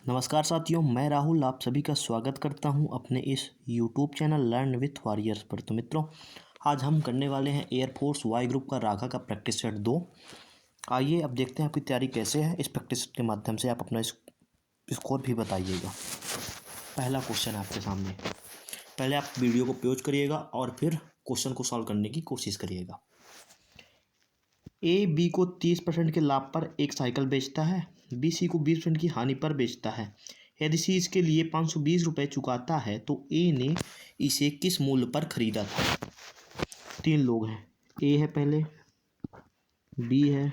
नमस्कार साथियों, मैं राहुल आप सभी का स्वागत करता हूं अपने इस YouTube channel learn with warriors पर। तो मित्रों, आज हम करने वाले हैं एयरफोर्स वाई ग्रुप का राघा का प्रैक्टिस सेट 2। आइए अब देखते हैं आपकी तैयारी कैसे है। इस प्रैक्टिस सेट के माध्यम से आप अपना स्कोर भी बताइएगा। पहला क्वेश्चन है आपके सामने। पहले आप वीडियो को पॉज करिएगा और फिर क्वेश्चन को सॉल्व करने की कोशिश करिएगा। ए बी को 30% के लाभ पर एक साइकिल बेचता है। बी सी को 20% की हानि पर बेचता है। यदि सी इसके लिए 520 रुपये चुकाता है तो ए ने इसे किस मूल्य पर खरीदा था। 3 लोग हैं, ए है पहले, बी है,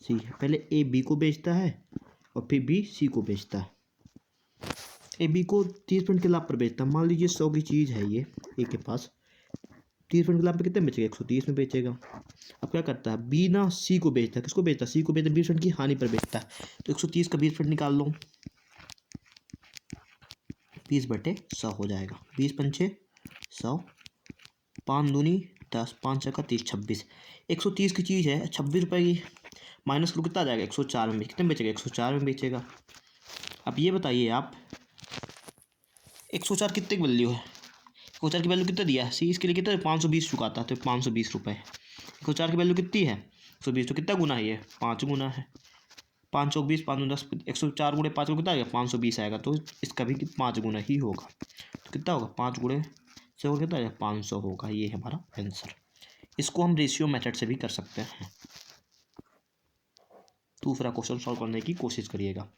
सी है। पहले ए बी को बेचता है और फिर बी सी को बेचता है। ए बी को 30% के लाभ पर बेचता है। मान लीजिए 100 की चीज़ है ये ए के पास, 30% के लाभ पे कितने बेचेगा? 130 में बेचेगा। अब क्या करता है, बी ना सी को बेचता है। किसको बेचता है? सी को बेचता है। 20% की हानि पर बेचता है। तो 130 का 20% निकाल लो, 20/100 हो जाएगा। 20 पंचे 100, 5 दूनी 10, 5 छक्का 30, 26। 130 की चीज़ है, 26 रुपये की माइनस करो, कितना आ जाएगा? 104 में। कितने में बेचेगा? 104 में बेचेगा। अब ये बताइए आप, 104 कितने की वैल्यू है? 104 की वैल्यू कितना दिया है? सी इसके लिए कितना 520 चुकाता है, तो 520 रुपये। 104 की वैल्यू कितनी है? 120। तो कितना गुना है ये? 5 गुना है। 5 चौक 20, 5 10, 104 गुणे 5 को कितना आएगा? 520 आएगा। तो इसका भी 5 गुना ही होगा। तो कितना होगा? 5 गुणे से और कितना आएगा? 500 होगा। ये है हमारा आंसर। इसको हम रेशियो मेथड से भी कर सकते हैं। दूसरा क्वेश्चन सॉल्व करने की कोशिश करिएगा।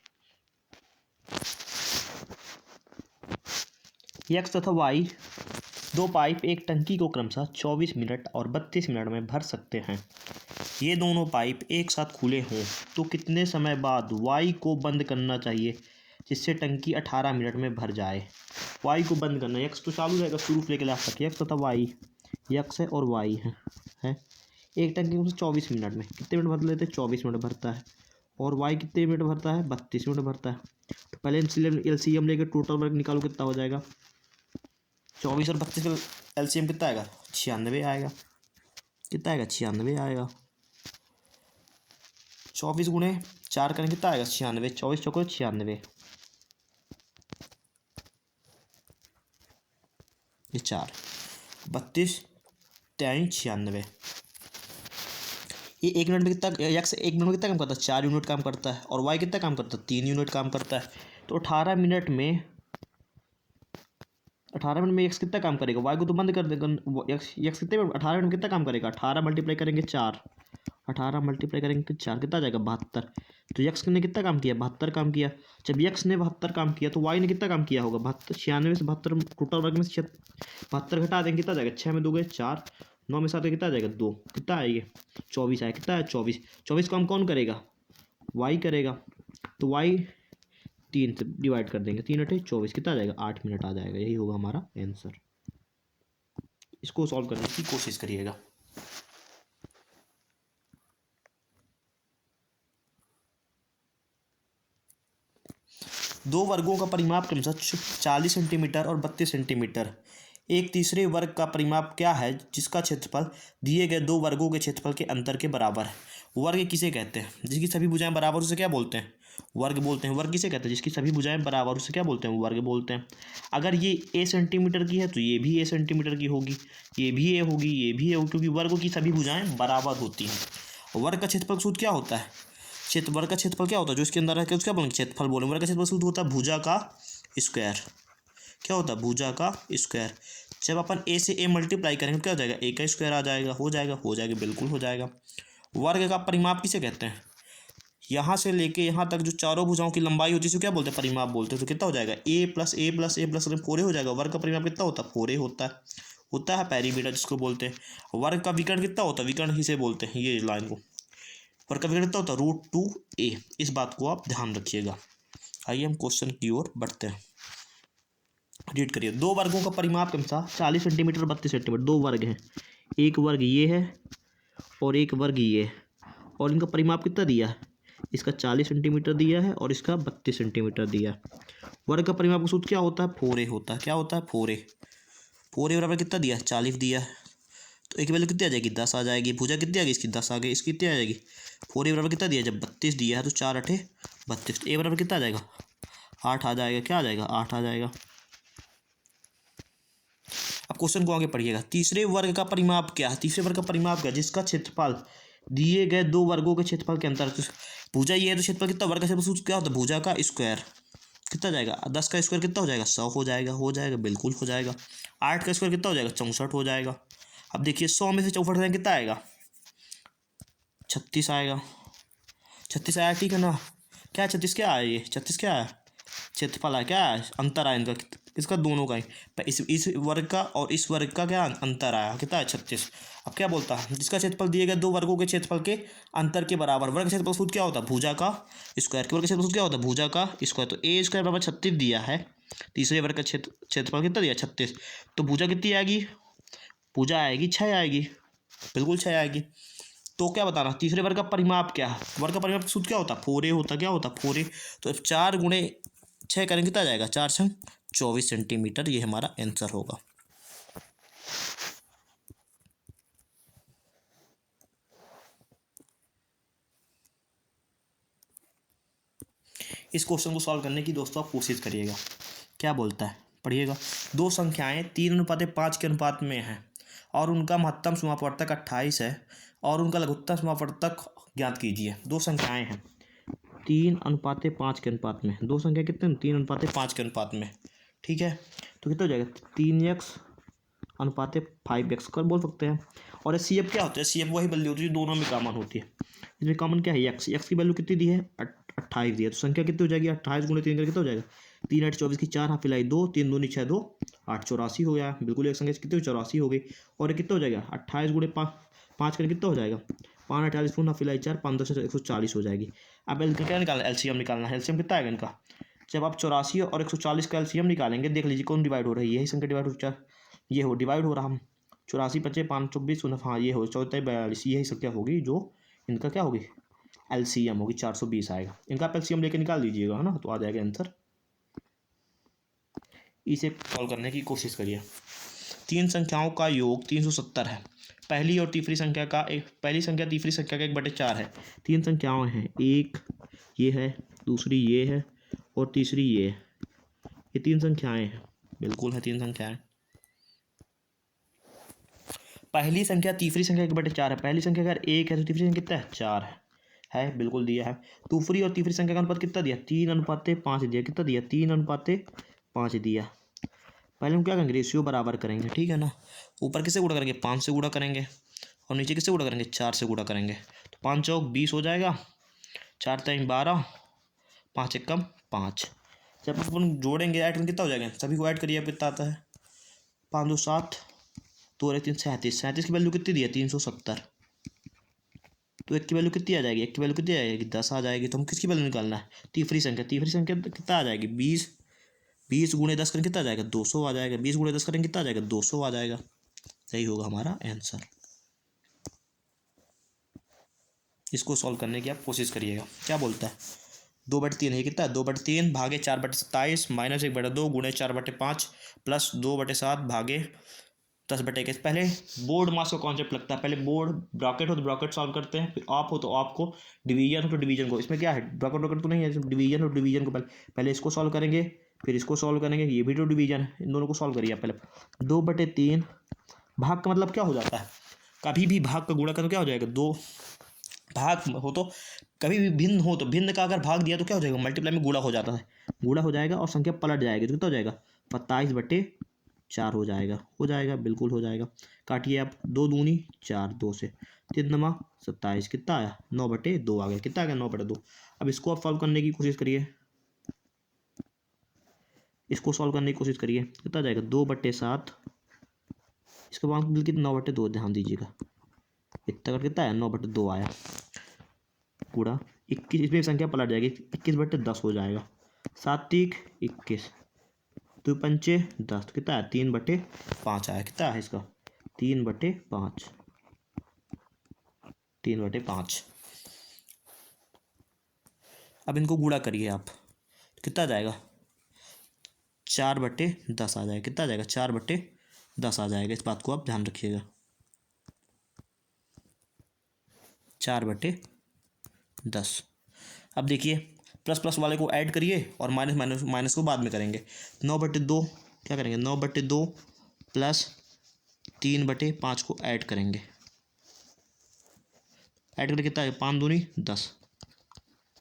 एक्स तथा वाई दो पाइप एक टंकी को क्रमशः 24 मिनट और 32 मिनट में भर सकते हैं। ये दोनों पाइप एक साथ खुले हों तो कितने समय बाद वाई को बंद करना चाहिए जिससे टंकी 18 मिनट में भर जाए? वाई को बंद करना, एक्स तो चालू रहेगा शुरू से लेकर लास्ट तक। एक्स तथा वाई, एक्स है और वाई है। एक टंकी में 24 मिनट में कितने मिनट भर लेते हैं? 24 मिनट भरता है। और वाई कितने मिनट भरता है? 32 मिनट भरता है। तो पहले एलसीएम लेकर टोटल वर्क निकालो, कितना हो जाएगा? 24 और 32 का एलसीएम कितना आएगा? 96 आएगा। कितना आएगा? 96 आएगा। 24 गुणे 4 करें कितना आएगा? 96। 24 चौको 96, ये 4, 32 3 96। ये 1 मिनट में कितना, एक्स 1 मिनट में कितना काम करता है? 4 यूनिट काम करता है। और वाई कितना काम करता है? 3 यूनिट काम करता है। तो 18 मिनट में एक्स कितना काम करेगा? वाई को तो बंद कर देगा। एक्स कितने मिनट 18 मिनट में कितना काम करेगा? 18 मल्टीप्लाई करेंगे 4, 18 मल्टीप्लाई करेंगे 4, कितना आ जाएगा? 72। तो एक्स ने कितना काम किया? 72 काम किया। जब एक्स ने 72 काम किया तो वाई ने कितना काम किया होगा? 72, 96 से 72, टोटल वर्क में से 72 घटा देंगे, कितना आ जाएगा? 6 में 2 गए 4, 9 में 7 कितना आ जाएगा? 2, कितना आएगा? 24 आएगा। कितना है? 24। 24 को हम कौन करेगा? वाई करेगा। तो वाई 3 से डिवाइड कर देंगे, 3 8 24, कितना आ जाएगा? 8 मिनट आ जाएगा। यही होगा हमारा आंसर। इसको सॉल्व करने की कोशिश करिएगा। दो वर्गों का परिमाप क्रमशः 40 सेंटीमीटर और 32 सेंटीमीटर। एक तीसरे वर्ग का परिमाप क्या है जिसका क्षेत्रफल दिए गए दो वर्गों के क्षेत्रफल के अंतर के बराबर है? वर्ग किसे कहते हैं? जिसकी सभी भुजाएं बराबर, उसे क्या बोलते हैं? वर्ग बोलते हैं। वर्ग किसे कहते हैं? जिसकी सभी भुजाएं बराबर, उसे क्या बोलते हैं? वर्ग बोलते हैं। अगर ये ए सेंटीमीटर की है तो ये भी ए सेंटीमीटर की होगी, ये भी ए होगी, ये भी ए होगी, क्योंकि वर्गों की सभी भुजाएं बराबर होती हैं। वर्ग का क्षेत्रफल सूत्र क्या होता है? वर्ग का क्षेत्रफल क्या होता है? जो इसके अंदर है उसको क्या बोलेंगे? क्षेत्रफल बोलेंगे। वर्ग का क्षेत्रफल सूत्र होता है भुजा का स्क्वायर। क्या होता है? भुजा का स्क्वायर। जब अपन ए से ए मल्टीप्लाई करेंगे तो क्या हो जाएगा? ए का स्क्वायर आ जाएगा। हो जाएगा, हो जाएगा, बिल्कुल हो जाएगा। वर्ग का परिमाप किसे कहते हैं? यहाँ से लेके यहाँ तक जो चारों भुजाओं की लंबाई होती है उसे क्या बोलते हैं? परिमाप बोलते हैं। तो कितना हो जाएगा? ए प्लस ए प्लस ए प्लस 4 हो जाएगा। वर्ग का परिमाप कितना होता है? 4 होता है पेरीमीटर जिसको बोलते हैं। वर्ग का विकर्ण कितना होता है? विकर्ण किसे बोलते हैं? ये लाइन को वर्ग का विकर्ण कितना होता है? √2a। इस बात को आप ध्यान रखिएगा। आइए हम क्वेश्चन की ओर बढ़ते हैं। रीड करिए। दो वर्गों का परिमाप क्रमशः 40 सेंटीमीटर और 32 सेंटीमीटर। दो वर्ग हैं, एक वर्ग ये है और एक वर्ग ये है, और इनका परिमाप कितना दिया है? इसका 40 सेंटीमीटर दिया है और इसका 32 सेंटीमीटर दिया है। वर्ग का परिमाप का सूत्र क्या होता है? 4a होता है। क्या होता है? 4a। 4a बराबर कितना दिया है? 40 दिया है। तो एक वैल्यू कितनी आ जाएगी? 10 आ जाएगी। भुजा कितनी आ गई? इसकी 10 आ गई। इसकी कितनी आ जाएगी? 4a बराबर कितना दिया? जब 32 दिया है तो 4 8 32। ए बराबर कितना आ जाएगा? 8 आ जाएगा, क्या आ जाएगा, 8 आ जाएगा। अब क्वेश्चन को आगे पढ़िएगा। तीसरे वर्ग का परिमाप क्या है? तीसरे वर्ग का परिमाप क्या है? जिसका क्षेत्रफल दिए गए दो वर्गों के क्षेत्रफल के अंतर। भुजा ये है तो क्षेत्रफल कितना, वर्ग का क्षेत्रफल सूत्र क्या होता है, भुजा का स्क्वायर। कितना जाएगा, 10 का स्क्वायर कितना हो जाएगा, 100 हो जाएगा, हो जाएगा, बिल्कुल हो जाएगा। 8 का स्क्वायर कितना हो जाएगा, 64 हो जाएगा। अब देखिए 100 में से 64 जाएगा कितना आएगा, 36 आएगा। 36 आया, ठीक है ना। क्या 36 क्या है, ये 36 क्या है, क्षेत्रफल है, क्या है, अंतर आया इनका, इसका दोनों का ही। इस वर्ग का और इस वर्ग का क्या अंतर आया, कितना है, 36। अब क्या बोलता है, जिसका क्षेत्रफल दिए गए दो वर्गों के क्षेत्रफल के अंतर के बराबर। वर्ग क्षेत्रफल सूत्र क्या होता है, भुजा का स्क्वायर। वर्ग क्षेत्रफल सूत्र क्या होता है, भुजा का स्क्वायर। तो ए स्क्वायर बराबर 36 दिया है, तीसरे वर्ग का क्षेत्रफल कितना दिया, 36। तो भुजा कितनी आएगी, भुजा आएगी 6 आएगी, बिल्कुल 6 आएगी। तो क्या बताना, तीसरे वर्ग का परिमाप क्या है, वर्ग का परिमाप सूत्र क्या होता है, 4a होता, क्या होता, 4a। तो 4 गुणे 6 करेंगे कितना जाएगा, 4 6 24 सेंटीमीटर, ये हमारा आंसर होगा। इस क्वेश्चन को सॉल्व करने की दोस्तों आप कोशिश करिएगा। क्या बोलता है, पढ़िएगा। दो संख्याएं 3:5 के अनुपात में हैं और उनका महत्तम समापवर्तक 28 है और उनका लघुत्तम समापवर्तक ज्ञात कीजिए। दो संख्याएं हैं 3:5 के अनुपात में, दो संख्या कितने, 3:5 के अनुपात में, ठीक है। तो कितना हो जाएगा, 3x/5x कर बोल सकते हैं। और सी एफ क्या होता है, सी एफ वही वैल्यू होती है जो दोनों में कॉमन होती है। इसमें कॉमन क्या है, एक्स की वैल्यू कितनी दी है, 28 दी है। तो संख्या कितनी हो जाएगी, 28 गुणे 3 कितना हो जाएगा, 3 8 24 की 4 हाथ मिलाई 2, 3 दूनी 6 2 8 84 हो गया, बिल्कुल एक संख्या कितनी 84 हो गई। और ये कितना हो जाएगा, 28 गुणे 5 का कितना हो जाएगा, 5 48 हाथ मिलाई 4 5 10 140 हो जाएगी। अब इनका क्या निकालना, एलसीएम निकालना है। एलसीएम कितना आएगा इनका, जब आप 84 और 140 का एलसीएम निकालेंगे, देख लीजिए कौन डिवाइड हो रही है, यही संख्या डिवाइड हो, चार ये हो डिवाइड हो रहा हम, 84 पचे 5 24 हाँ ये हो 14 42, यही संख्या होगी जो इनका क्या होगी, एलसीएम होगी, 420 आएगा। इनका आप एलसीएम लेके निकाल दीजिएगा, है ना, तो आ जाएगा आंसर। इसे सॉल्व करने की कोशिश करिए। तीन संख्याओं का योग 370 है। पहली और तीसरी संख्या का एक, पहली संख्या तीसरी संख्या का 1/4 है। तीन संख्याएं हैं, एक ये है, दूसरी ये है और तीसरी ये है। ये तीन संख्याएं हैं, बिल्कुल है तीन संख्याएं। पहली संख्या तीसरी संख्या 1/4 है। पहली संख्या अगर 1 है तो तीसरी संख्या कितना है, 4 है, बिल्कुल दिया है। दूसरी और तीसरी संख्या का अनुपात कितना दिया, 3:5 दिया। कितना दिया, 3:5 दिया। पहले हम क्या करेंगे, रेशियो बराबर करेंगे, ठीक है ना। ऊपर किससे गुणा करेंगे, 5 से गुणा करेंगे और नीचे किससे गुणा करेंगे, 4 से गुणा करेंगे। तो 5 चौक 20 हो जाएगा, 4 3 12, 5 1 5। जब अपन जोड़ेंगे ऐड करेंगे कितना हो जाएगा, सभी को ऐड करिए, अब कितना आता है, 5 2 7, 2 3 37। 37 की वैल्यू कितनी दी है, 370। तो एक की वैल्यू कितनी आ जाएगी, एक की वैल्यू कितनी आ जाएगी, 10 आ जाएगी। तो हम किसकी वैल्यू निकालना है, तीसरी संख्या। तीसरी संख्या कितना आ जाएगी, 20। 20 गुणे 10 करेंगे कितना आ जाएगा, 200 आ जाएगा। 20 गुणे 10 करेंगे कितना आ जाएगा, 200 आ जाएगा। यही होगा हमारा आंसर। इसको सॉल्व करने की आप कोशिश करिएगा। क्या बोलता है, 2/3 है, कितना है, 2/3 भागे 4/27 माइनस 1/2 गुणे 4/5 प्लस 2/7 भागे 10/21। पहले बोर्ड मास का कॉन्सेप्ट लगता है। पहले बोर्ड ब्रैकेट हो तो ब्रैकेट सॉल्व करते हैं, फिर ऑफ हो तो ऑफ को, डिवीजन हो तो डिवीजन को। इसमें क्या है, ब्रैकेट ब्रैकेट तो नहीं है, डिवीजन हो डिवीजन को पहले इसको सॉल्व करेंगे, फिर इसको सॉल्व करेंगे, ये भी तो डिवीजन है, इन दोनों को सॉल्व करिए पहले। 2/3 भाग का मतलब क्या हो जाता है, कभी भी भाग का गुणा कर तो क्या हो जाएगा, दो भाग हो तो, कभी भी भिन्न हो तो भिन्न का अगर भाग दिया तो क्या हो जाएगा, मल्टीप्लाई में गुणा हो जाता है, गुणा हो जाएगा और संख्या पलट जाएगी तो कितना हो जाएगा, 27/4 हो जाएगा, बिल्कुल हो जाएगा। काटिए आप, 2 दूनी 4, 2 से 3 नमा 27, कितना आया, 9/2 आ गया। कितना आ गया, 9/2। अब इसको आप सॉल्व करने की कोशिश करिए, इसको सॉल्व करने की कोशिश करिए, कितना आ जाएगा, 2/7। इसके बाद बिल्कुल 9/2 ध्यान दीजिएगा, इतना कर कितना आया, 9/2 आया। पूरा 21, इसमें संख्या पलट जाएगी, 21/10 हो जाएगा। 7 3 21, 2 पंचे 10, कितना है, 3/5 आया। कितना है इसका, 3/5, 3/5। अब इनको गुणा करिए आप, कितना आ जाएगा, 4/10 आ जाएगा। कितना आ जाएगा, 4/10 आ जाएगा। इस बात को आप ध्यान रखिएगा, 4/10। अब देखिए प्लस प्लस वाले को ऐड करिए और माइनस माइनस माइनस को बाद में करेंगे। 9/2 क्या करेंगे, 9/2 प्लस 3/5 को ऐड करेंगे। ऐड करके कितना है, 5 दूनी 10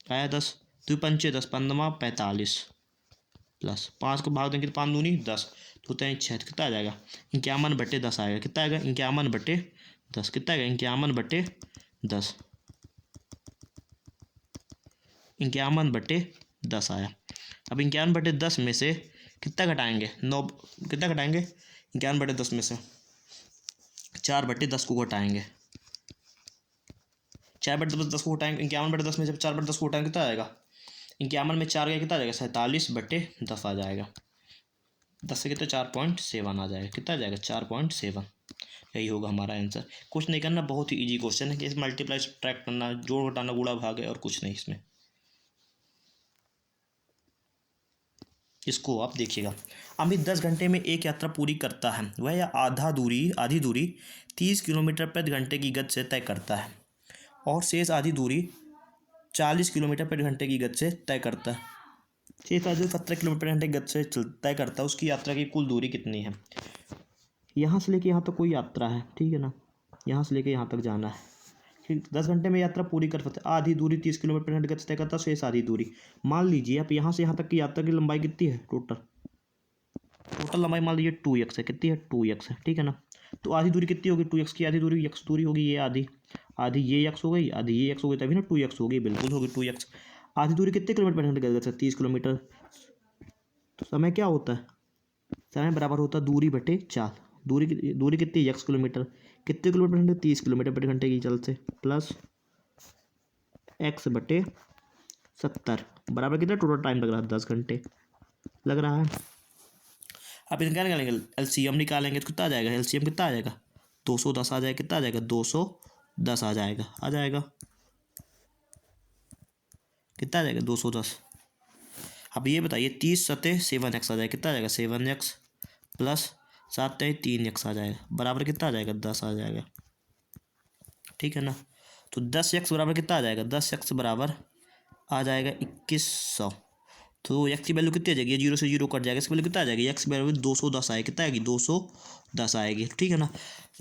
आया, 10 2 पंचे 10, 15 45 प्लस 5 को भाग देंगे तो 5 दूनी 10, तो 3 6 कितना आ जाएगा, 51/10 आएगा। कितना आएगा, 51/10। कितना आएगा, 51/10। 51/10 आया। अब 51/10 में से कितना घटाएंगे, 9 कितना घटाएंगे 51/10 में से 4/10 को घटाएंगे। 4/10 को घटाएंगे, 51/10 में से 4/10 को घटाएंगे कितना आएगा, 51 में 4 गया कितना आ जाएगा, 47/10 आ जाएगा। 10 से कितना 4.7 आ जाएगा। कितना आ जाएगा, 4.7। यही होगा हमारा आंसर। कुछ नहीं करना, बहुत ही इजी क्वेश्चन है कि इस मल्टीप्लाई सब्ट्रैक्ट करना, जोड़ घटाना, गुणा भाग है और कुछ नहीं इसमें। इसको आप देखिएगा। अमित 10 घंटे में एक यात्रा पूरी करता है। वह आधी दूरी 30 किलोमीटर प्रति घंटे की गति से तय करता है और शेष आधी दूरी 40 किलोमीटर प्रति घंटे की गति से तय करता है। शेष आधी 17 किलोमीटर प्रति घंटे की गति से तय करता है। उसकी यात्रा की कुल दूरी कितनी है। यहाँ से लेके यहाँ तक कोई यात्रा है, ठीक है ना, यहाँ से लेके यहाँ तक जाना है। ठीक, 10 घंटे में यात्रा पूरी कर सकते हैं। आधी दूरी 30 किलोमीटर प्रति घंटे गति से तय करता है, शेष आधी दूरी। मान लीजिए आप यहाँ से यहाँ तक की यात्रा की लंबाई कितनी है, टोटल लंबाई मान लीजिए 2x है। कितनी है, 2x है, ठीक है ना। तो आधी दूरी कितनी होगी, 2x की आधी दूरी x दूरी होगी, ये आधी ये x हो गई, आधी ये x हो गई, तभी ना 2x होगी, बिल्कुल होगी 2x। आधी दूरी कितने किलोमीटर प्रति घंटे गति से, 30 किलोमीटर। तो समय क्या होता है, समय बराबर होता है दूरी बटे 4। दूरी कितनी, x किलोमीटर। कितने किलोमीटर प्रति घंटे, 30 किलोमीटर प्रति घंटे की चल से, प्लस x/70 बराबर कितना टोटल टाइम लग रहा है, 10 घंटे लग रहा है। अब इनका निकालेंगे, एलसीएम निकालेंगे तो कितना आ जाएगा, एलसीएम कितना आ जाएगा, 210 आ जाएगा। कितना आ जाएगा, 210 आ जाएगा। कितना आ जाएगा, 210। अब ये बताइए 30 सते 7x आ जाएगा। कितना आ जाएगा, 7x प्लस 7 3x आ जाएगा, बराबर कितना आ जाएगा, 10 आ जाएगा, ठीक है ना। तो 10x बराबर कितना आ जाएगा, 10x बराबर आ जाएगा 2100। तो x की वैल्यू कितनी आ जाएगी, ये 0 से 0 कट जाएगा, इसकी वैल्यू कितना आ जाएगी, x की वैल्यू 210 आएगी। कितना आएगी, 210 आएगी, ठीक है ना।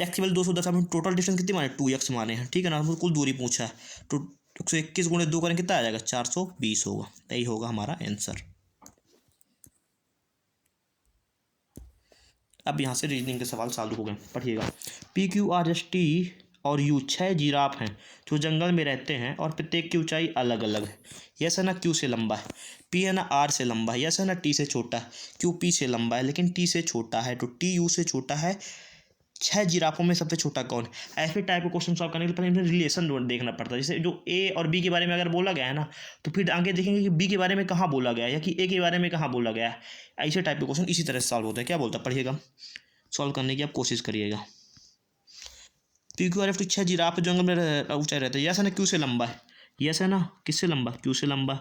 x की वैल्यू 210, हम टोटल डिस्टेंस कितनी माने, 2x माने हैं, ठीक है ना। हमको कुल दूरी पूछा है, तो 121 गुणे 2 करें कितना आ जाएगा, 420 होगा। यही होगा हमारा आंसर। अब यहाँ से रीजनिंग के सवाल चालू हो गए, पढ़िएगा। PQRST और U 6 जिराफ हैं जो जंगल में रहते हैं और प्रत्येक की ऊंचाई अलग अलग है। यस है ना, Q से लंबा है, P है ना R से लंबा है, यस है ना T से छोटा है, Q P से लंबा है लेकिन T से छोटा है, तो T U से छोटा है। 6 जिराफों में सबसे छोटा कौन है। ऐसे टाइप के क्वेश्चन सॉल्व करने के लिए पहले इन्हें रिलेशन देखना पड़ता है। जैसे जो A और B के बारे में अगर बोला गया है ना, तो फिर आगे देखेंगे कि B के बारे में कहाँ बोला गया है या कि A के बारे में कहाँ बोला गया है। ऐसे टाइप के क्वेश्चन इसी तरह से सॉल्व होते हैं। क्या बोलता है, पढ़िएगा, सॉल्व करने की आप कोशिश करिएगा। PQRF 6 जिराफ जंगल में ऊंचाई रहता है। यस है ना, Q से लंबा है, यस है ना, किससे लंबा, Q से लंबा,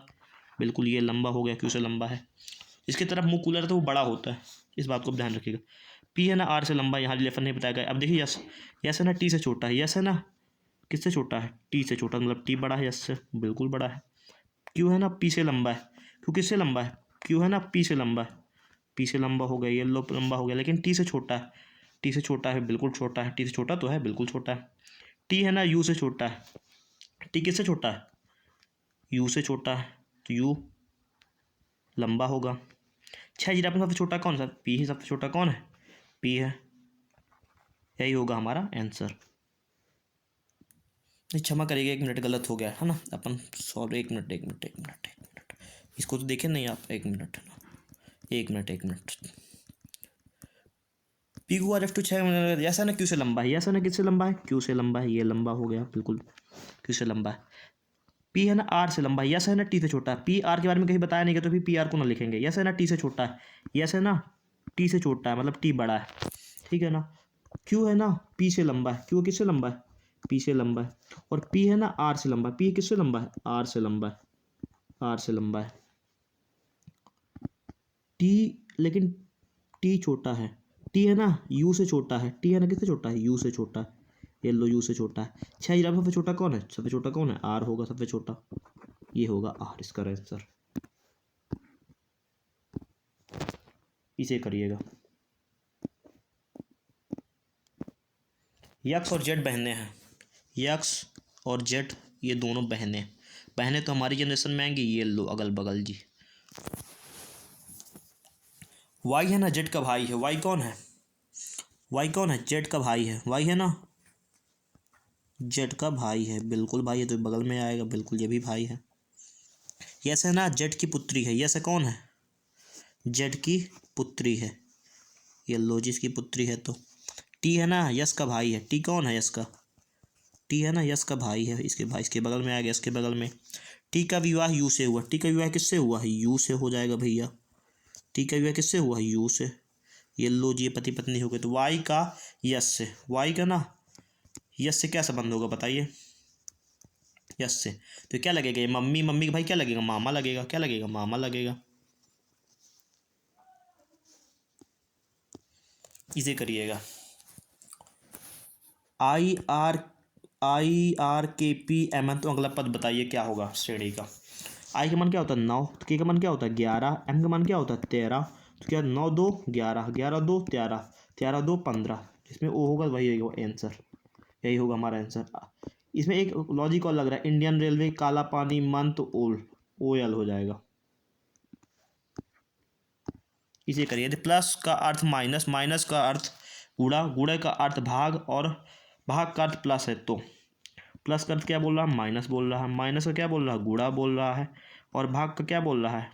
बिल्कुल ये लंबा हो गया, Q से लंबा है। इसकी तरफ मुंह कूलर है तो वो बड़ा होता है, इस बात को ध्यान रखिएगा। P है ना R से लंबा, यहाँ रिलेशन नहीं बताया गया। अब देखिए यस है ना T से छोटा है, यस है ना किससे छोटा है, T से छोटा, मतलब T बड़ा है यस से, बिल्कुल बड़ा है। Q है ना P से लंबा है, Q किससे लंबा है, Q है ना P से लंबा है, P से लंबा हो गया, ये लंबा हो गया, लेकिन T से छोटा है, T से छोटा है, बिल्कुल छोटा है, T से छोटा तो है, बिल्कुल छोटा है। T है ना U से छोटा है, T किससे छोटा है, U से छोटा है, तो U लंबा होगा। 6 जिराफ में सबसे छोटा कौन सा, P ही सबसे छोटा कौन है, P है। यही होगा हमारा आंसर। क्षमा करिएगा, 1 मिनट गलत हो गया है ना, अपन सॉल्व 1 मिनट इसको तो देखें नहीं आप, 1 मिनट। PQRF 6 ऐसा ना Q से लंबा है, ऐसा ना किससे लंबा है, Q से लंबा है, ये लंबा हो गया, बिल्कुल Q से लंबा है। P है ना R से लंबा है, यस है ना T से छोटा है। P R के बारे में कहीं बताया नहीं गया तो फिर PR को ना लिखेंगे। यस है ना T से छोटा है, यस है ना T से छोटा है, मतलब T बड़ा है, ठीक है ना। Q है ना P से लंबा है, Q किससे लंबा है, P से लंबा है। और P है ना R से लंबा है, P किससे लंबा है, R से लंबा है, R से लंबा है। T लेकिन T छोटा है, T है ना U से छोटा है, T है ना किससे छोटा है, U से छोटा है, ये लो U से छोटा है। 6 जिराफ सबसे छोटा कौन है, सबसे छोटा कौन है, R होगा सबसे छोटा। ये होगा आर इसका आंसर। इसे करिएगा। यक्स और जेड बहनें हैं। यक्स और जेड ये दोनों बहनें। बहनें तो हमारी जनरेशन में आएंगी। ये लो अगल बगल जी। वाई है ना, जेड का भाई है। वाई कौन है? वाई कौन है? जेड का भाई है। वाई है ना, जेड का भाई है। बिल्कुल भाई है तो बगल में आएगा। बिल्कुल ये भी भाई है। यस है ना, जेड की पुत्री है। यस है कौन है? जेड की पुत्री है। ये लो जी इसकी पुत्री है। तो टी है ना, यस का भाई है। टी कौन है? यस का टी है ना, यस का भाई है। इसके भाई इसके बगल में आएगा, इसके बगल में। टी का विवाह यू से हुआ। टी का विवाह किससे हुआ है? यू से हो जाएगा भैया। टी का विवाह किससे हुआ है? यू से। ये लो जी, ये पति पत्नी हो गए। तो वाई का यस से, वाई का ना यस से क्या संबंध होगा बताइए? यस से। तो क्या लगेगा? ये मम्मी, मम्मी का भाई क्या लगेगा? मामा लगेगा। क्या लगेगा? मामा लगेगा। इसे करिएगा। आई आर के पी एम एन। तो अगला पद बताइए क्या होगा श्रेणी का। आई का मान क्या होता है? 9। के का मान क्या होता है? 11। एम का मान क्या होता है? 13। तो क्या 9 2 11, 11 2 13, 13 2 15। जिसमें ओ होगा वही होगा आंसर। यही होगा हमारा आंसर। इसमें एक लॉजिक और लग रहा है। इंडियन रेलवे, काला पानी, मंत, ओल, ओ एल हो जाएगा। इसे करिए। यदि प्लस का अर्थ माइनस, माइनस का अर्थ गुणा, गुणे का अर्थ भाग और भाग का अर्थ प्लस है, तो प्लस का अर्थ क्या बोल रहा है? माइनस बोल रहा है। माइनस का क्या बोल रहा है? गुणा बोल रहा है। और भाग का क्या बोल रहा है?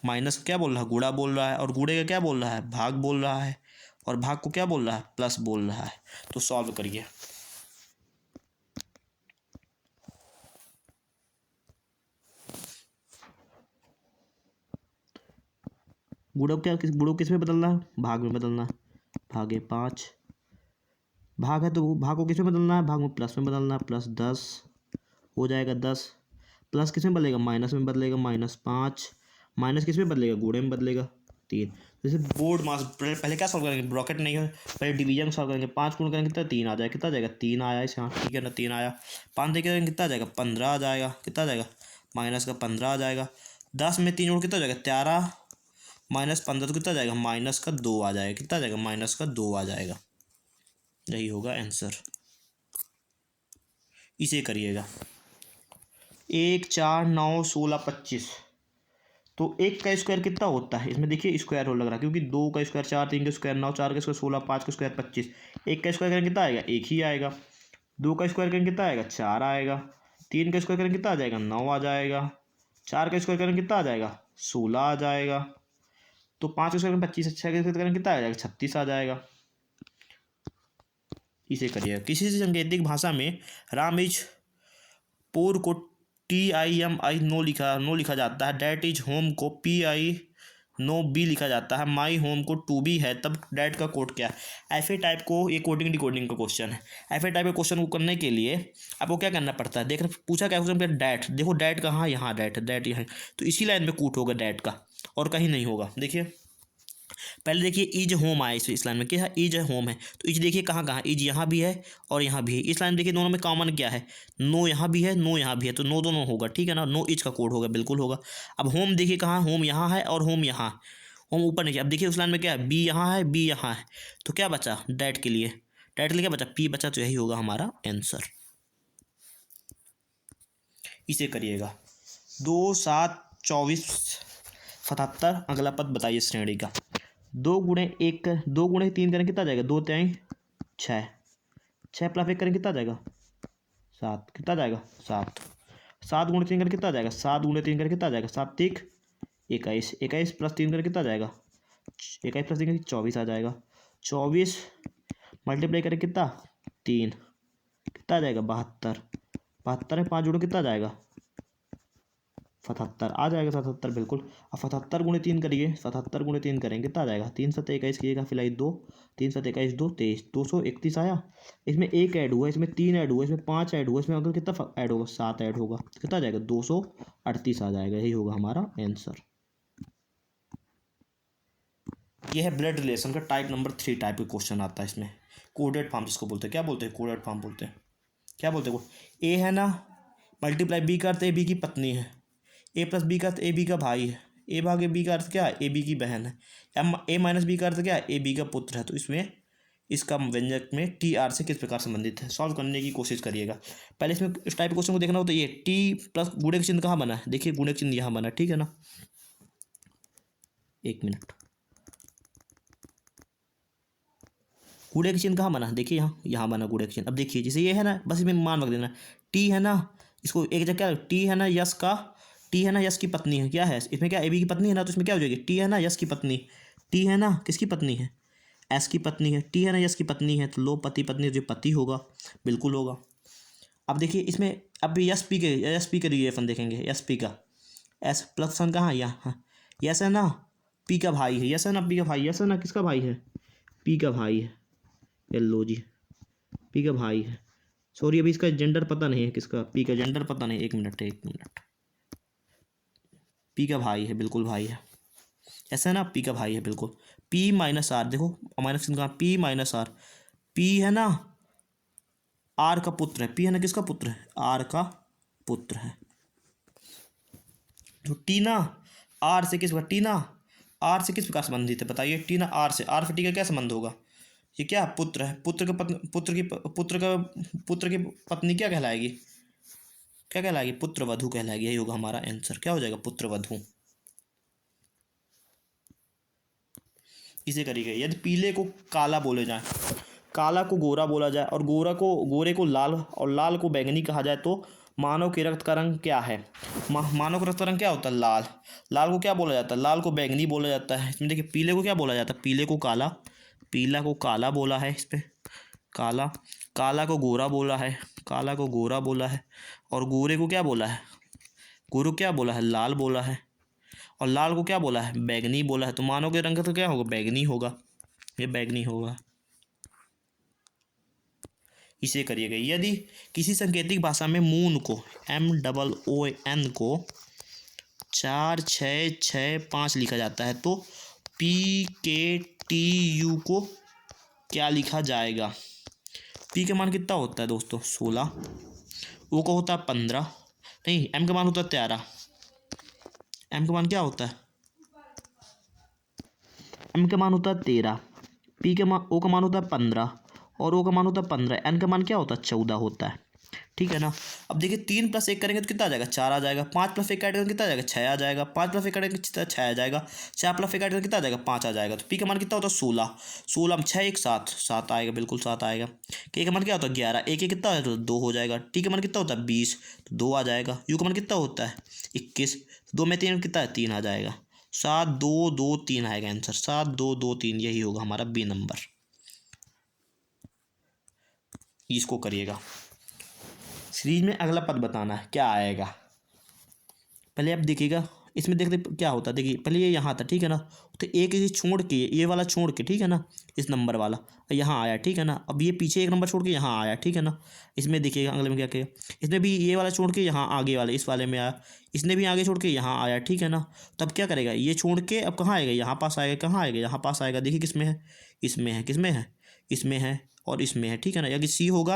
माइनस का क्या बोल रहा है? गुणा बोल रहा है। और गुणे का क्या बोल रहा है? भाग बोल रहा है। और भाग को क्या बोल रहा है? प्लस बोल रहा है। तो सॉल्व करिए। गुणों किस में बदलना है? भाग में बदलना है। भागे 5। भाग है तो भाग को किस में बदलना है? भाग में प्लस में बदलना है। प्लस 10 हो जाएगा 10। प्लस किस में बदलेगा? माइनस में बदलेगा। -5। माइनस किस में बदलेगा? गुणे में बदलेगा। 3। जैसे बोर्ड मास पहले क्या सॉल्व करेंगे? ब्रॉकेट नहीं है, पहले डिवीजन सॉल्व करेंगे। 5 गुण करेंगे कितना? 3 आ जाएगा। कितना आ जाएगा? 3 आया इसे। हाँ ठीक है ना, 3 आया। 5 देखिए करेंगे कितना आ जाएगा? 15 आ जाएगा। कितना आ जाएगा? माइनस का 15 आ जाएगा। 10 में 3 जोड़ कितना आ जाएगा? 13 -15 तो कितना आ जाएगा? माइनस का 2 आ जाएगा। कितना आ जाएगा? माइनस का 2 आ जाएगा। यही होगा आंसर। इसे करिएगा। 1 4 9 16 25। तो 1 का स्क्वायर कितना होता है? इसमें देखिए स्क्वायर हो लग रहा है, क्योंकि 2 का स्क्वायर 4, 3 का स्क्वायर 9, 4 का स्क्वायर 16, 5 का स्क्वायर 25। 1 का स्क्वायर करेंगे कितना आएगा? 1 ही आएगा। 2 का स्क्वायर करेंगे कितना आएगा? 4 आएगा। 3 का स्क्वायर करेंगे कितना आ जाएगा? 9 आ जाएगा। 4 का स्क्वायर करेंगे कितना आ जाएगा? 16 आ जाएगा। तो 5 का स्क्वायर करेंगे 25। 6 का स्क्वायर करेंगे कितना आ जाएगा? 36 आ जाएगा। इसे करिएगा। किसी सांकेतिक भाषा में राम इज पोर को TIMI नो लिखा जाता है। डैट इज होम को PI नो बी लिखा जाता है। माई होम को टू बी है, तब डैट का कोड क्या है? ऐसे टाइप को ये कोडिंग डिकोडिंग का क्वेश्चन है। ऐसे टाइप के क्वेश्चन को करने के लिए आपको क्या करना पड़ता है? देख रहे पूछा क्या क्वेश्चन? डैट देखो, डैट कहाँ? यहाँ डैट है, डैट यहाँ। तो इसी लाइन में कूट होगा डैट का, और कहीं नहीं होगा। देखिए पहले देखिए इज होम आया इस लाइन में। क्या है? इज होम है। तो इज देखिए कहाँ कहाँ? इज यहाँ भी है और यहाँ भी है। इस लाइन देखिए दोनों में कॉमन क्या है? नो यहाँ भी है, नो यहाँ भी है। तो नो दोनों होगा, ठीक है ना। नो इज का कोड होगा, बिल्कुल होगा। अब होम देखिए कहाँ? होम यहाँ है और होम यहाँ। होम ऊपर नीचे। अब देखिए उस लाइन में क्या है? बी यहाँ है, बी यहाँ है। तो क्या बचा डैट के लिए? डैट के लिए क्या बचा? पी बचा। तो यही होगा हमारा आंसर। इसे करिएगा। 2 7 24 77। अगला पद बताइए श्रेणी का। 2 गुणे 3 करें कितना आ जाएगा? 2 3 6। 6 प्लस 1 करें कितना आ जाएगा? 7। कितना आ जाएगा? 7। 7 गुणे 3 करें कितना आ जाएगा? 7 गुणे 3 करें कितना आ जाएगा? 7 3 21। 21 प्लस 3 करें कितना आ जाएगा? 21 प्लस 3 करें 24 आ जाएगा। 24 मल्टीप्लाई करें कितना? 3। कितना आ जाएगा? 72। 72 में 5 जोड़ो कितना आ जाएगा? 77 आ जाएगा। 77 बिल्कुल। अब 77 गुणे 3 करिए। 77 गुणे 3 करेंगे कितना आ जाएगा? 3 7 21 कीजिएगा, फिलहाल 2। 3 7 21 2 23, 231 आया। इसमें 1 ऐड हुआ, इसमें 3 ऐड हुआ, इसमें 5 ऐड हुआ, इसमें अगर कितना ऐड होगा? 7 ऐड होगा। कितना आ जाएगा? 238 आ जाएगा। यही होगा हमारा आंसर। यह है ब्लड रिलेशन का टाइप नंबर 3 टाइप का क्वेश्चन आता है इसमें। कोडेड फॉर्म जिसको बोलते हैं, क्या बोलते हैं, कोडेड फॉर्म बोलते हैं। क्या बोलते हैं वो, ए है ना, मल्टीप्लाई बी का अर्थ ए बी की पत्नी है, ए प्लस बी का अर्थ ए बी का भाई है, ए भागे बी का अर्थ क्या है, ए बी की बहन है, एम ए माइनस बी का अर्थ क्या है, ए बी का पुत्र है। तो इसमें इसका व्यंजक में टी आर से किस प्रकार संबंधित है, सॉल्व करने की कोशिश करिएगा। पहले इसमें इस टाइप क्वेश्चन को देखना हो तो ये टी प्लस गुणक चिन्ह कहाँ बना है, देखिए गुणक चिन्ह यहाँ बना, ठीक है ना, एक मिनट, गुणक चिन्ह कहाँ बना, देखिए यहाँ बना गुणक चिन्ह। अब देखिए जैसे ये है ना, बस इसमें मान रख देना, टी है ना, इसको एक जगह क्या, टी है ना यश का, टी है ना यश की पत्नी है, क्या है इसमें, क्या ए बी की पत्नी है ना, तो इसमें क्या हो जाएगी, टी है ना यश की पत्नी, टी है ना किसकी पत्नी है, एस की पत्नी है, टी है ना यश की पत्नी है, तो लो पति पत्नी, जो पति होगा बिल्कुल होगा। अब देखिए इसमें अब एस पी का रिलेशन देखेंगे, एस पी का, एस प्लस सन कहाँ यहाँ, हाँ यस है ना, पी का भाई है, यस है ना पी का भाई, यस है ना किसका भाई है, पी का भाई है, ये लो जी पी का भाई है। सॉरी अभी इसका जेंडर पता नहीं है, किसका पी का जेंडर पता नहीं, एक मिनट पी का भाई है, बिल्कुल भाई है, ऐसा है ना, पी का भाई है बिल्कुल। पी माइनस आर, देखो माइनस कहाँ, पी माइनस आर, पी है ना आर का पुत्र है, पी है ना किसका पुत्र है, आर का पुत्र है। तो टीना आर से किस, टीना आर से किस प्रकार संबंधित है बताइए, टीना आर से, आर से टी का क्या संबंध होगा, ये क्या पुत्र है, पुत्र की पत्नी क्या कहलाएगी, क्या कहलाएगी, पुत्र वधू कहलाएगी, यही होगा हमारा आंसर, क्या हो जाएगा, पुत्र वधू। इसे करिए, यदि पीले को काला बोले जाए, काला को गोरा बोला जाए और गोरे को लाल और लाल को बैंगनी कहा जाए तो मानव के रक्त का रंग क्या है, मानव का रक्त का रंग क्या होता है, लाल, लाल को क्या बोला जाता है, लाल को बैंगनी बोला जाता है। इसमें देखिए पीले को क्या बोला जाता है, पीले को काला, पीला को काला बोला है, इस पर काला, काला को गोरा बोला है, काला को गोरा बोला है, और गोरे को क्या बोला है, गोरे को क्या बोला है, लाल बोला है, और लाल को क्या बोला है, बैगनी बोला है। तो मानव के रंग का तो क्या होगा, बैगनी होगा, ये बैगनी होगा। इसे करिएगा, यदि किसी सांकेतिक भाषा में मून को, MOON को 4665 लिखा जाता है तो PKTU को क्या लिखा जाएगा। पी का मान कितना होता है दोस्तों, 16, ओ का होता है 15, नहीं एम का मान होता है 13, एम का मान क्या होता है, एम का मान होता है 13, पी का मान, ओ का मान होता है 15 और ओ का मान होता है 15, एन का मान क्या होता है 14 होता है, ठीक है ना। अब देखिए 3 + 1 करेंगे तो कितना आ जाएगा, 4 आ जाएगा, 5 + 1 काटेंगे कितना आ जाएगा, 6 आ जाएगा, 5 + 1 करेंगे कितना, 6 आ जाएगा, 4 + 1 काटेंगे कितना आ जाएगा, 5 आ जाएगा। तो पी का मान कितना होता है 16, 16 में 6 1 7, 7 आएगा, बिल्कुल 7 आएगा। के का मान क्या होता है 11, एक कितना होता है 2 हो जाएगा। टी का मान कितना होता है 20, तो 2 आ जाएगा। यू का मान कितना होता है 21, 2 में 3 कितना है 3 आ जाएगा, 7 2 2 3 आएगा आंसर, 7 2 2 3, यही होगा हमारा बी नंबर। इसको करिएगा, सीरीज में अगला पद बताना है क्या आएगा। पहले आप देखिएगा इसमें, देखते क्या होता है, देखिए पहले ये यहाँ था, ठीक है ना, तो एक ये छोड़ के, ये वाला छोड़ के, ठीक है ना, इस नंबर वाला यहाँ आया, ठीक है ना। अब ये पीछे एक नंबर छोड़ के यहाँ आया, ठीक है ना। इसमें देखिएगा अगले में क्या किया, इसमें भी ये वाला छोड़ के यहाँ आगे वाले इस वाले में आया, इसने भी आगे छोड़ के यहाँ आया, ठीक है ना। तब क्या करेगा, ये छोड़ के अब कहाँ आएगा, यहाँ पास आएगा, कहाँ आएगा, यहाँ पास आएगा। देखिए किसमें है, इसमें है, किसमें है, इसमें है और इसमें है, ठीक है ना। या कि सी होगा,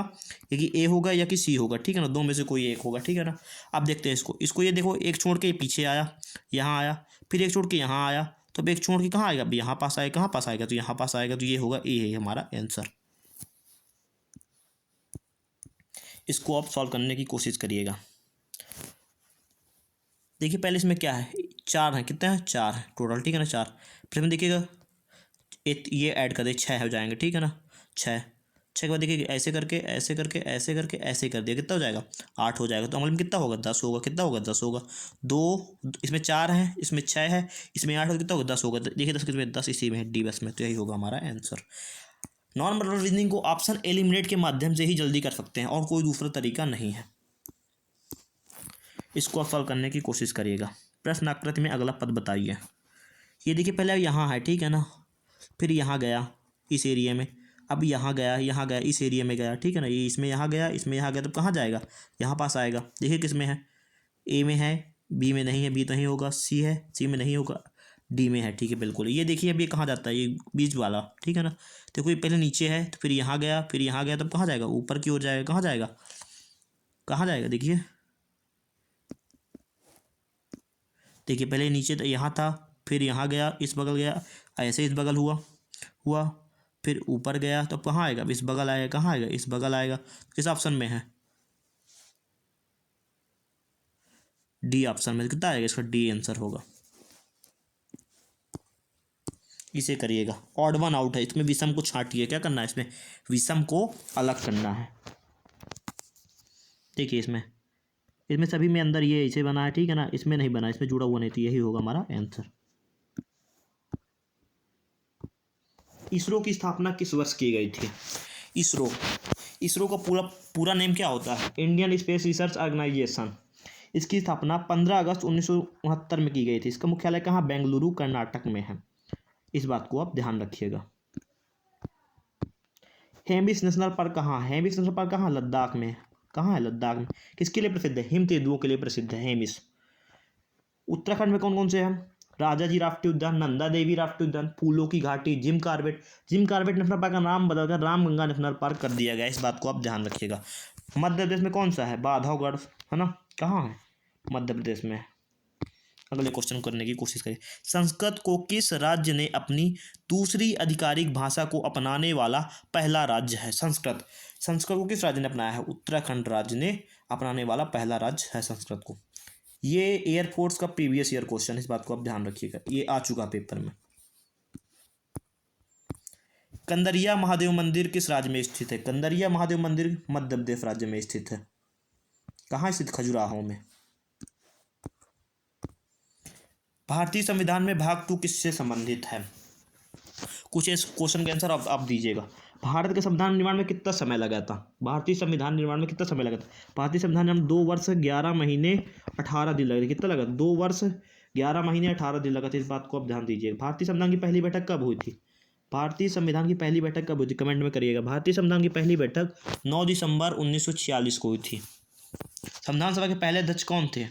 या कि ए होगा, या कि सी होगा, ठीक है ना, दो में से कोई एक होगा, ठीक है ना। अब देखते हैं इसको ये देखो, एक छोड़ के पीछे आया, यहाँ आया, फिर एक छोड़ के यहाँ आया, तो अब एक छोड़ के कहाँ आएगा, अब यहाँ पास आएगा, कहाँ पास आएगा, तो यहाँ पास आएगा, तो ये होगा ए है हमारा आंसर। इसको आप सॉल्व करने की कोशिश करिएगा। देखिए पहले इसमें क्या है, 4 है, कितने हैं 4 है टोटल, ठीक है ना 4। फिर हम देखिएगा ये ऐड कर दे, 6 हो जाएंगे, ठीक है ना, 6 के बाद देखिए ऐसे करके ऐसे करके ऐसे करके ऐसे कर दिया, कितना हो जाएगा 8 हो जाएगा। तो अमल में कितना होगा 10 होगा, कितना होगा 10 होगा। 2 इसमें 4 है, इसमें 6 है, इसमें 8 होगा, कितना होगा 10 होगा। देखिए 10 कितने 10 इसी में है, डी बस में, तो यही होगा हमारा आंसर। नॉन वर्बल रीजनिंग को ऑप्शन एलिमिनेट के माध्यम से ही जल्दी कर सकते हैं और कोई दूसरा तरीका नहीं है। इसको आप सॉल्व करने की कोशिश करिएगा। प्रश्न आकृति में अगला पद बताइए। ये देखिए पहले यहाँ है, ठीक है ना, फिर यहाँ गया इस एरिया में, अब यहाँ गया इस एरिया में गया, ठीक है ना। ये इसमें यहाँ गया, इसमें यहाँ गया, तो कहाँ जाएगा, यहाँ पास आएगा। देखिए किस में है, ए में है, बी में नहीं है, बी तो नहीं होगा, सी है, सी में नहीं होगा, डी में है, ठीक है बिल्कुल। ये देखिए अभी कहाँ जाता है, ये बीच वाला, ठीक है ना। देखो ये पहले नीचे है तो फिर यहाँ गया, फिर यहाँ गया, तब कहाँ जाएगा, ऊपर की ओर जाएगा। कहाँ जाएगा, कहाँ जाएगा, देखिए देखिए पहले नीचे तो यहाँ था, फिर यहाँ गया, इस बगल गया, ऐसे इस बगल हुआ हुआ, फिर ऊपर गया तो कहाँ आएगा, इस बगल आएगा। कहाँ आएगा, इस बगल आएगा। किस ऑप्शन में है, डी ऑप्शन में। कितना आएगा इसका, डी आंसर होगा। इसे करिएगा, ऑड वन आउट है, इसमें विषम को छांटिए। क्या करना है इसमें, विषम को अलग करना है। देखिए इसमें इसमें सभी में अंदर ये इसे बना है, ठीक है ना, इसमें नहीं बना, इसमें जुड़ा हुआ नहीं, तो यही होगा हमारा आंसर। इसरो की स्थापना किस वर्ष की गई थी। इसरो इसरो का पूरा पूरा नेम क्या होता है, इंडियन स्पेस रिसर्च ऑर्गेनाइजेशन। इसकी स्थापना 15 अगस्त 1969 में की गई थी। इसका मुख्यालय कहाँ, बेंगलुरु कर्नाटक में है। इस बात को आप ध्यान रखिएगा। हेमिस नेशनल पार्क कहाँ है, हेमिस नेशनल पार्क कहाँ, लद्दाख में। कहाँ है, लद्दाख में। किसके लिए प्रसिद्ध है, हिम तेंदुओं के लिए प्रसिद्ध है हेमिस। उत्तराखंड में कौन कौन से हैं, राजा जी राष्ट्रीय उद्यान, नंदा देवी राष्ट्रीय उद्यान, फूलों की घाटी, Jim Corbett. Jim Corbett national park का नाम बदलकर रामगंगा नेशनल पार्क कर दिया गया। इस बात को आप ध्यान रखिएगा। मध्य प्रदेश में कौन सा है, बांधवगढ़, है ना। कहाँ है, मध्य प्रदेश में। अगले क्वेश्चन करने की कोशिश करिए। संस्कृत को किस राज्य ने अपनी दूसरी आधिकारिक भाषा को अपनाने वाला पहला राज्य है। संस्कृत संस्कृत को किस राज्य ने अपनाया है, उत्तराखंड राज्य ने अपनाने वाला पहला राज्य है संस्कृत को। ये एयरफोर्स का प्रीवियस ईयर क्वेश्चन, इस बात को आप ध्यान रखिएगा, ये आ चुका पेपर में। कंदरिया महादेव मंदिर किस राज्य में स्थित है, कंदरिया महादेव मंदिर मध्य प्रदेश राज्य में स्थित है। कहाँ स्थित, खजुराहो में। भारतीय संविधान में भाग 2 किससे संबंधित है। कुछ इस क्वेश्चन के आंसर आप दीजिएगा। भारत के संविधान निर्माण में कितना समय लगा था, भारतीय संविधान निर्माण में कितना समय लगा था। भारतीय संविधान निर्माण 2 वर्ष 11 महीने 18 दिन लगे थे। कितना लगा, 2 वर्ष 11 महीने 18 दिन लगा था। इस बात को आप ध्यान दीजिएगा। भारतीय संविधान की पहली बैठक कब हुई थी, भारतीय संविधान की पहली बैठक कब हुई थी, कमेंट में करिएगा। भारतीय संविधान की पहली बैठक 9 दिसंबर 1946 को हुई थी। संविधान सभा के पहले अध्यक्ष कौन थे,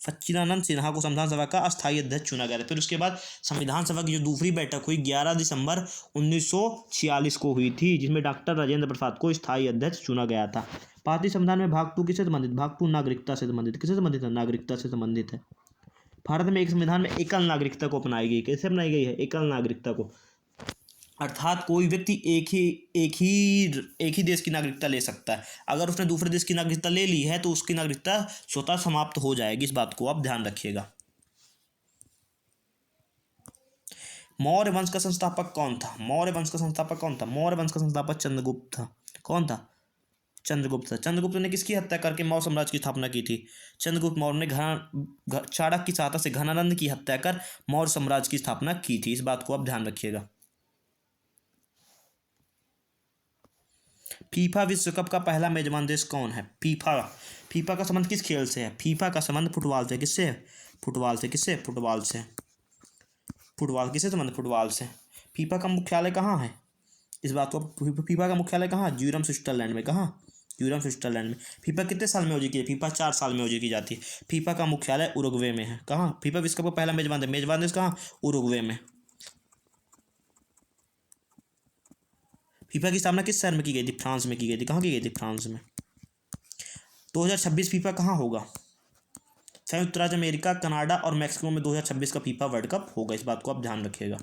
सच्चिदानंद सिन्हा को संविधान सभा का अस्थायी अध्यक्ष चुना गया था। फिर उसके बाद संविधान सभा की जो दूसरी बैठक हुई 11 दिसंबर 1946 को हुई थी, जिसमें डॉक्टर राजेंद्र प्रसाद को स्थायी अध्यक्ष चुना गया था। भारतीय संविधान में भाग 2 किससे संबंधित, भाग 2 नागरिकता से संबंधित। किससे संबंधित है, नागरिकता से संबंधित है। भारत में एक संविधान में एकल नागरिकता को अपनाई गई। कैसे अपनाई गई है, एकल नागरिकता को, अर्थात कोई व्यक्ति एक ही देश की नागरिकता ले सकता है। अगर उसने दूसरे देश की नागरिकता ले ली है तो उसकी नागरिकता स्वतः समाप्त हो जाएगी। इस बात को आप ध्यान रखिएगा। मौर्य वंश का संस्थापक कौन था, मौर्य वंश का संस्थापक कौन था, मौर्य वंश का संस्थापक चंद्रगुप्त था। कौन था, चंद्रगुप्त था। चंद्रगुप्त ने किसकी हत्या करके मौर्य साम्राज्य की स्थापना की थी, चंद्रगुप्त मौर्य ने चाणक्य की सहायता से घनानंद की हत्या कर मौर्य साम्राज्य की स्थापना की थी। इस बात को आप ध्यान रखिएगा। फीफा विश्व कप का पहला मेजबान देश कौन है, फीफा का संबंध किस खेल से है, फीफा का संबंध फुटबॉल से। किससे है, फुटबॉल से। किससे, फुटबॉल से। फुटबॉल किससे संबंध, फुटबॉल से। फीफा का मुख्यालय कहाँ है, इस बात को, फीफा का मुख्यालय कहाँ, ज्यूरम स्विट्जरलैंड में। कहाँ, ज्यूरम स्विट्जरलैंड में। फीफा कितने साल में आयोजित की, फीफा 4 साल में आयोजित की जाती है। फीफा का मुख्यालय उरुग्वे में है। कहाँ, फीफा विश्व कप का पहला मेजबान देश कहाँ, उरुग्वे में। फीफा की स्थापना किस शहर में की गई थी, फ्रांस में की गई थी। कहाँ की गई थी, फ्रांस में। 2026 फीफा कहाँ होगा, संयुक्त राज्य अमेरिका, कनाडा और मैक्सिको में 2026 का फीफा वर्ल्ड कप होगा। इस बात को आप ध्यान रखिएगा।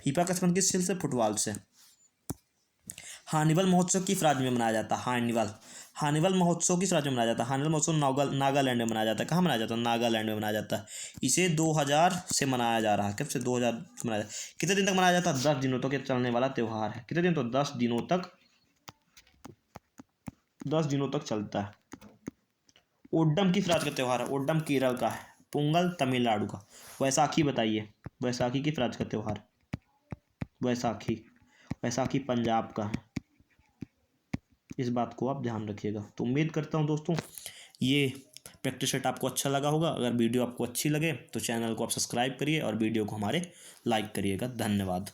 फीफा का संबंध किस खेल से, फुटबॉल से। हार्निवल महोत्सव किस राज्य में मनाया जाता है, हार्निवल महोत्सव किस राज्य में मनाया जाता है, हार्निवल महोत्सव नागालैंड में मनाया जाता है। कहाँ मनाया जाता है, नागालैंड में मनाया जाता है। इसे 2000 से मनाया जा रहा है। कब से, 2000 से मनाया जाता है। कितने दिन तक मनाया जाता है, 10 दिनों तक चलने वाला त्यौहार है। कितने दिन, तो 10 दिनों तक चलता है। ओड्डम किस राज्य का त्यौहार है, ओड्डम केरल का है। पोंगल तमिलनाडु का। वैसाखी बताइए, वैसाखी किस राज्य का त्यौहार है, वैसाखी पंजाब का है। इस बात को आप ध्यान रखिएगा। तो उम्मीद करता हूँ दोस्तों ये प्रैक्टिस सेट आपको अच्छा लगा होगा। अगर वीडियो आपको अच्छी लगे तो चैनल को आप सब्सक्राइब करिए और वीडियो को हमारे लाइक करिएगा। धन्यवाद।